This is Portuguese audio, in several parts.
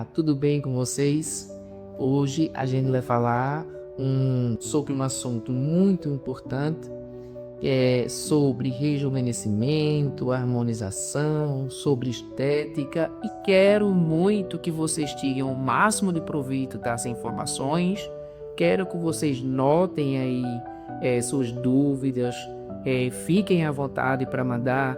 galera, tudo bem com vocês? Hoje a gente vai falar sobre um assunto muito importante, que é sobre rejuvenescimento, harmonização, sobre estética, e quero muito que vocês tirem o máximo de proveito dessas informações. Quero que vocês notem aí suas dúvidas, fiquem à vontade para mandar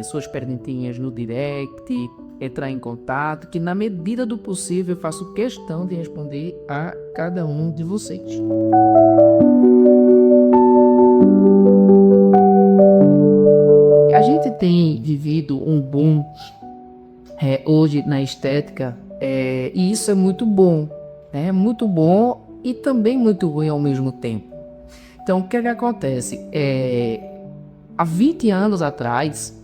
suas perguntinhas no direct, entrar em contato, que na medida do possível eu faço questão de responder a cada um de vocês. A gente tem vivido um boom hoje na estética, e isso é muito bom, né? Muito bom e também muito ruim ao mesmo tempo. Então, o que acontece? Há 20 anos atrás,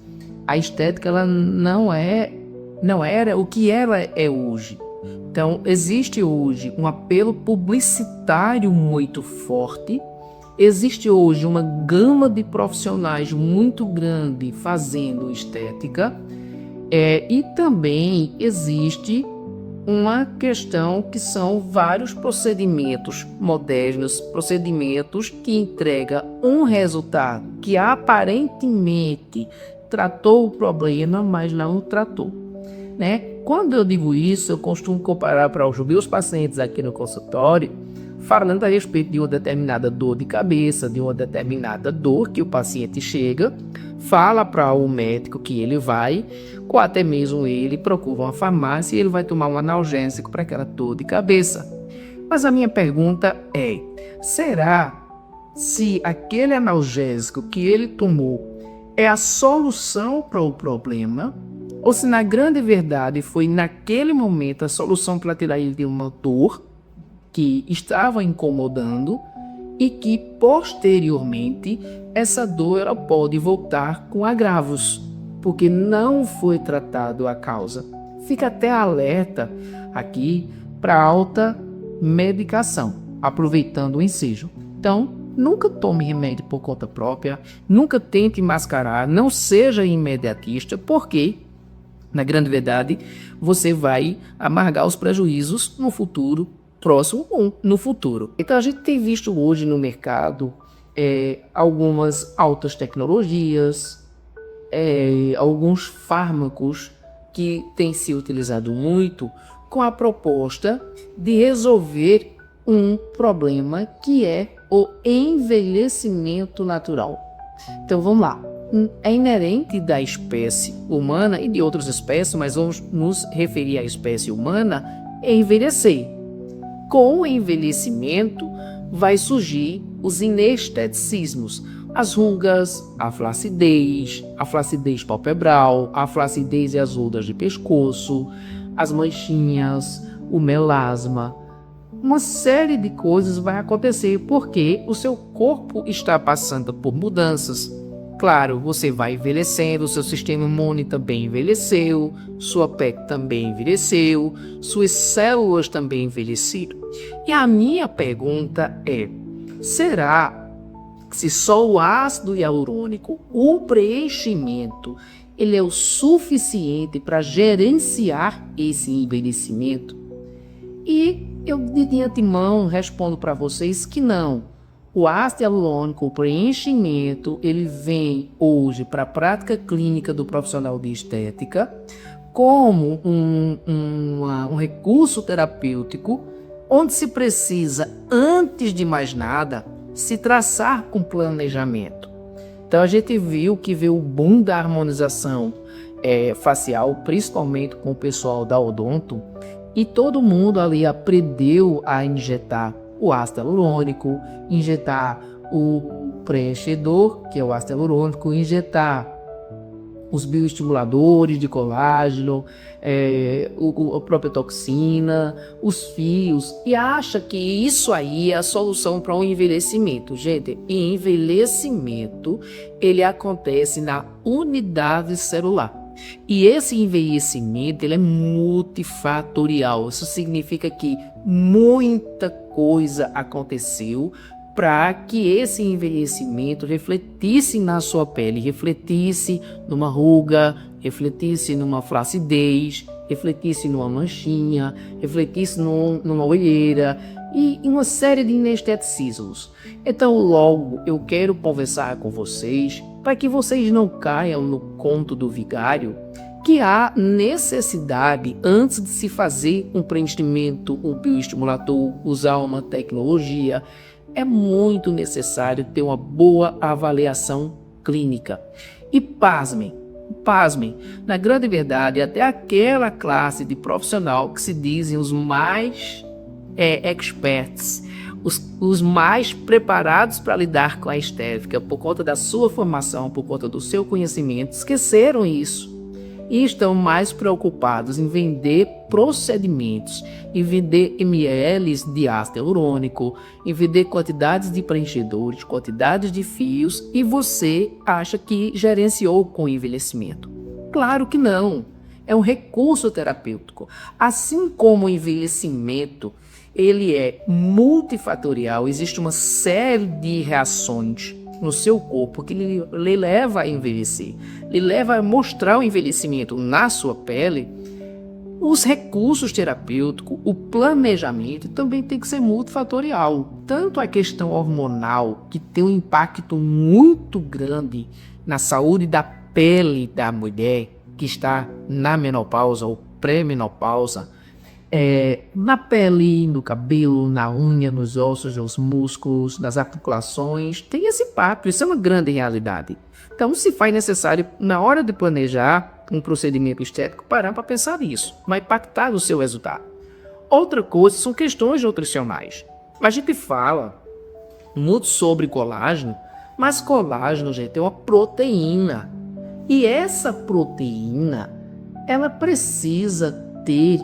a estética ela não era o que ela é hoje. Então, existe hoje um apelo publicitário muito forte, existe hoje uma gama de profissionais muito grande fazendo estética, e também existe uma questão que são vários procedimentos modernos, procedimentos que entregam um resultado que aparentemente tratou o problema, mas não o tratou, né? Quando eu digo isso, eu costumo comparar para os meus pacientes aqui no consultório, falando a respeito de uma determinada dor de cabeça, de uma determinada dor que o paciente chega, fala para o médico que ele vai, ou até mesmo ele procura uma farmácia e ele vai tomar um analgésico para aquela dor de cabeça. Mas a minha pergunta é, será se aquele analgésico que ele tomou é a solução para o problema, ou se na grande verdade foi naquele momento a solução para tirar ele de uma dor que estava incomodando e que posteriormente essa dor ela pode voltar com agravos, porque não foi tratado a causa. Fica até alerta aqui para alta medicação, aproveitando o ensejo. Então, nunca tome remédio por conta própria, nunca tente mascarar, não seja imediatista, porque, na grande verdade, você vai amargar os prejuízos no futuro próximo ou no futuro. Então a gente tem visto hoje no mercado algumas altas tecnologias, alguns fármacos que têm se utilizado muito com a proposta de resolver um problema que é o envelhecimento natural. Então vamos lá. É inerente da espécie humana e de outras espécies, mas vamos nos referir à espécie humana, envelhecer. Com o envelhecimento vai surgir os inesteticismos, as rugas, a flacidez palpebral, a flacidez e as rugas de pescoço, as manchinhas, o melasma. Uma série de coisas vai acontecer porque o seu corpo está passando por mudanças. Claro, você vai envelhecendo, seu sistema imune também envelheceu, sua pele também envelheceu, suas células também envelheceram. E a minha pergunta é, será que se só o ácido hialurônico, o preenchimento, ele é o suficiente para gerenciar esse envelhecimento? E eu de antemão respondo para vocês que não. O ácido hialurônico, o preenchimento, ele vem hoje para a prática clínica do profissional de estética como um recurso terapêutico onde se precisa, antes de mais nada, se traçar com planejamento. Então a gente viu que veio o boom da harmonização facial, principalmente com o pessoal da odonto, e todo mundo ali aprendeu a injetar o ácido hialurônico, injetar o preenchedor, que é o ácido hialurônico, injetar os bioestimuladores de colágeno, a própria toxina, os fios, e acha que isso aí é a solução para o envelhecimento. Gente, envelhecimento, ele acontece na unidade celular. E esse envelhecimento ele é multifatorial. Isso significa que muita coisa aconteceu para que esse envelhecimento refletisse na sua pele, refletisse numa ruga, refletisse numa flacidez, refletisse numa manchinha, refletisse numa olheira e uma série de inesteticismos. Então, logo, eu quero conversar com vocês para que vocês não caiam no conto do vigário, que há necessidade, antes de se fazer um preenchimento, um bioestimulador, usar uma tecnologia, é muito necessário ter uma boa avaliação clínica. E pasmem, na grande verdade, até aquela classe de profissional que se dizem os mais experts, os mais preparados para lidar com a estética, por conta da sua formação, por conta do seu conhecimento, esqueceram isso. E estão mais preocupados em vender procedimentos, em vender ml de ácido hialurônico, em vender quantidades de preenchedores, quantidades de fios, e você acha que gerenciou com o envelhecimento. Claro que não. É um recurso terapêutico. Assim como o envelhecimento, ele é multifatorial, existe uma série de reações no seu corpo que lhe leva a envelhecer, lhe leva a mostrar o envelhecimento na sua pele. Os recursos terapêuticos, o planejamento também tem que ser multifatorial. Tanto a questão hormonal, que tem um impacto muito grande na saúde da pele da mulher que está na menopausa ou pré-menopausa, na pele, no cabelo, na unha, nos ossos, nos músculos, nas articulações, tem esse impacto, isso é uma grande realidade. Então, se faz necessário, na hora de planejar um procedimento estético, parar para pensar nisso, vai impactar o seu resultado. Outra coisa são questões nutricionais. A gente fala muito sobre colágeno, mas colágeno, gente, é uma proteína. E essa proteína, ela precisa ter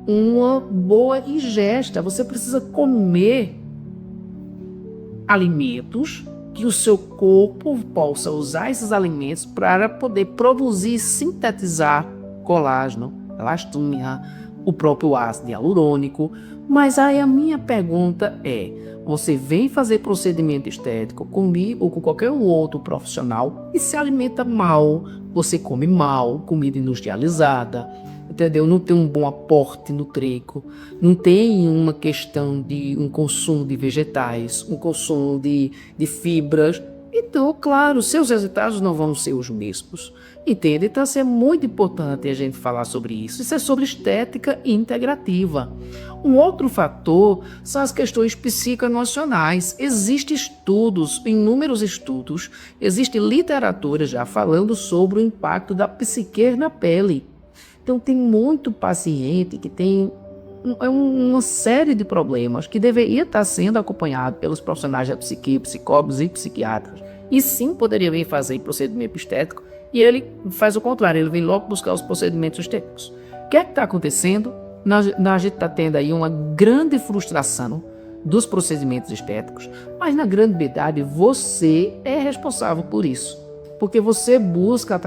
uma boa ingesta. Você precisa comer alimentos que o seu corpo possa usar esses alimentos para poder produzir e sintetizar colágeno, elastina, o próprio ácido hialurônico. Mas aí a minha pergunta é: você vem fazer procedimento estético comigo ou com qualquer outro profissional e se alimenta mal, você come mal, comida industrializada, entendeu? Não tem um bom aporte nutrico, não tem uma questão de um consumo de vegetais, um consumo de fibras. Então, claro, seus resultados não vão ser os mesmos, entende? Então, é muito importante a gente falar sobre isso. Isso é sobre estética integrativa. Um outro fator são as questões psicoemocionais. Existem estudos, inúmeros estudos, existe literatura já falando sobre o impacto da psique na pele. Então, tem muito paciente que tem uma série de problemas que deveria estar sendo acompanhado pelos profissionais da psique, psicólogos e psiquiatras. E sim, poderia vir fazer procedimento estético, e ele faz o contrário, ele vem logo buscar os procedimentos estéticos. O que é que está acontecendo? A gente está tendo aí uma grande frustração dos procedimentos estéticos, mas na grande verdade você é responsável por isso. Porque você busca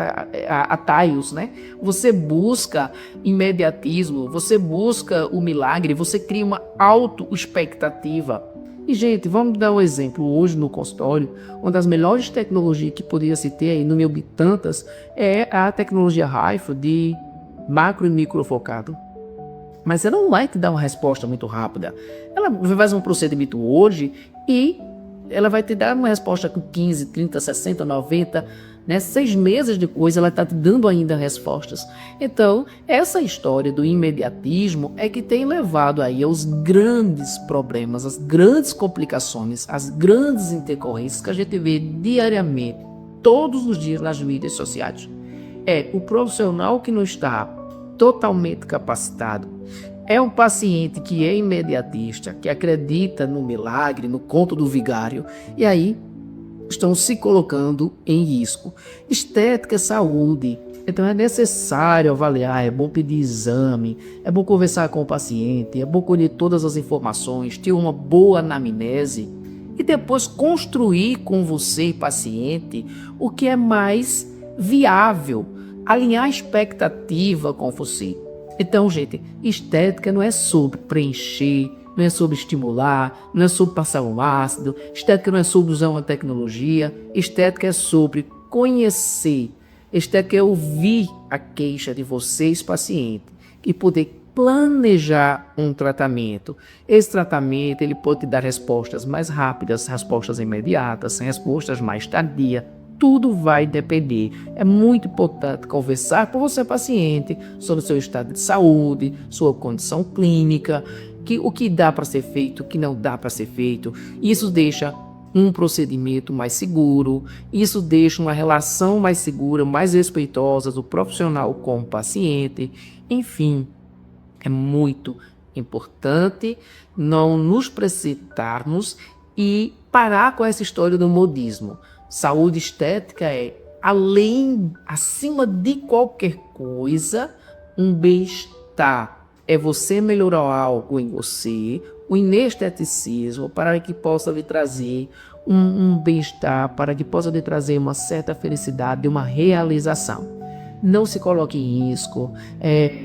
atalhos, né? Você busca imediatismo, você busca o milagre, você cria uma auto-expectativa. E, gente, vamos dar um exemplo. Hoje no consultório, uma das melhores tecnologias que poderia se ter aí, no meu tantas, é a tecnologia Raifu de macro e microfocado. Mas ela não vai te dar uma resposta muito rápida. Ela vai fazer um procedimento hoje e ela vai te dar uma resposta com 15, 30, 60, 90, né? 6 meses depois ela está te dando ainda respostas. Então, essa história do imediatismo é que tem levado aí aos grandes problemas, às grandes complicações, às grandes intercorrências que a gente vê diariamente, todos os dias nas mídias sociais. É o profissional que não está totalmente capacitado, é um paciente que é imediatista, que acredita no milagre, no conto do vigário, e aí estão se colocando em risco. Estética é saúde, então é necessário avaliar, é bom pedir exame, é bom conversar com o paciente, é bom colher todas as informações, ter uma boa anamnese e depois construir com você, paciente, o que é mais viável, alinhar a expectativa com você. Então, gente, estética não é sobre preencher, não é sobre estimular, não é sobre passar um ácido, estética não é sobre usar uma tecnologia, estética é sobre conhecer, estética é ouvir a queixa de vocês, paciente, e poder planejar um tratamento. Esse tratamento ele pode te dar respostas mais rápidas, respostas imediatas, respostas mais tardias. Tudo vai depender. É muito importante conversar com você, paciente, sobre o seu estado de saúde, sua condição clínica, o que dá para ser feito, o que não dá para ser feito. Isso deixa um procedimento mais seguro, isso deixa uma relação mais segura, mais respeitosa do profissional com o paciente. Enfim, é muito importante não nos precipitarmos e parar com essa história do modismo. Saúde estética é, acima de qualquer coisa, um bem-estar. É você melhorar algo em você, o inesteticismo, para que possa lhe trazer um bem-estar, para que possa lhe trazer uma certa felicidade, uma realização. Não se coloque em risco,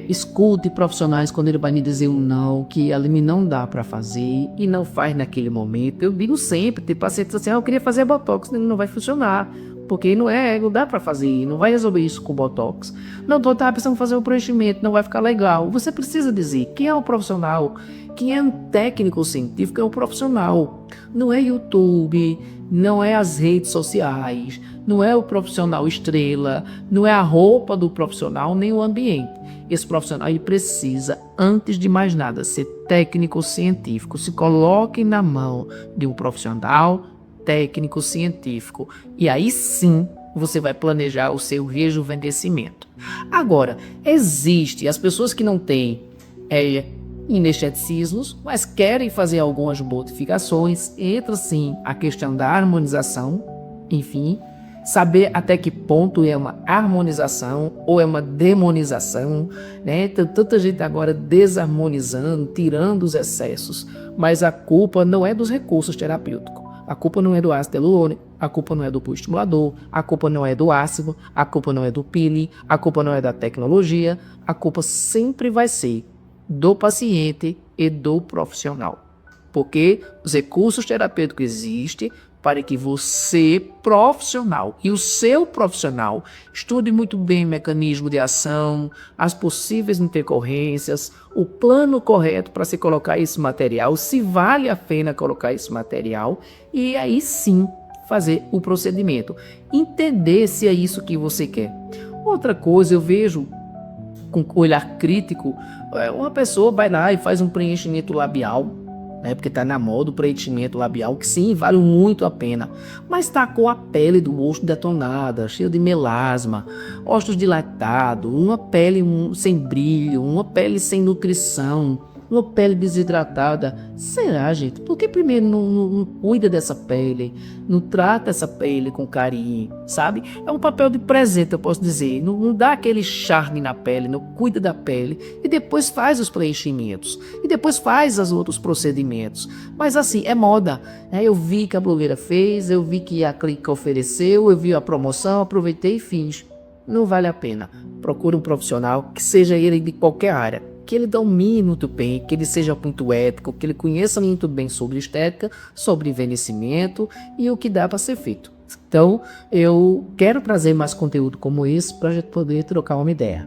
escute profissionais quando ele vai lhe dizer um não, que ali não dá para fazer e não faz naquele momento. Eu digo sempre, tem pacientes assim, eu queria fazer botox, não vai funcionar, porque não dá para fazer, não vai resolver isso com botox. Não, tô pensando em fazer um preenchimento, não vai ficar legal. Você precisa dizer quem é o profissional, quem é um técnico científico é um profissional, não é YouTube, não é as redes sociais, não é o profissional estrela, não é a roupa do profissional, nem o ambiente. Esse profissional ele precisa, antes de mais nada, ser técnico científico. Se coloque na mão de um profissional técnico científico e aí sim você vai planejar o seu rejuvenescimento. Agora, existe as pessoas que não têm inesteticismos, mas querem fazer algumas modificações. Entra sim a questão da harmonização, enfim, saber até que ponto é uma harmonização ou é uma demonização, né? Tem tanta gente agora desarmonizando, tirando os excessos, mas a culpa não é dos recursos terapêuticos. A culpa não é do ácido hialurônico, a culpa não é do estimulador, a culpa não é do ácido, a culpa não é do peeling, a culpa não é da tecnologia, a culpa sempre vai ser do paciente e do profissional. Porque os recursos terapêuticos existem para que você, profissional, e o seu profissional estude muito bem o mecanismo de ação, as possíveis intercorrências, o plano correto para se colocar esse material, se vale a pena colocar esse material, e aí sim fazer o procedimento. Entender se é isso que você quer. Outra coisa, eu vejo com olhar crítico, uma pessoa vai lá e faz um preenchimento labial, né, porque está na moda o preenchimento labial, que sim, vale muito a pena, mas está com a pele do rosto detonada, cheia de melasma, ossos dilatados, uma pele sem brilho, uma pele sem nutrição, uma pele desidratada. Será, gente? Por que primeiro não cuida dessa pele, não trata essa pele com carinho, sabe? É um papel de presente, eu posso dizer. Não dá aquele charme na pele, não cuida da pele e depois faz os preenchimentos e depois faz os outros procedimentos. Mas assim, é moda, né? Eu vi que a blogueira fez, eu vi que a clínica ofereceu, eu vi a promoção, aproveitei e fiz. Não vale a pena. Procure um profissional, que seja ele de qualquer área, que ele domine muito bem, que ele seja muito ético, que ele conheça muito bem sobre estética, sobre envelhecimento e o que dá para ser feito. Então, eu quero trazer mais conteúdo como esse para a gente poder trocar uma ideia.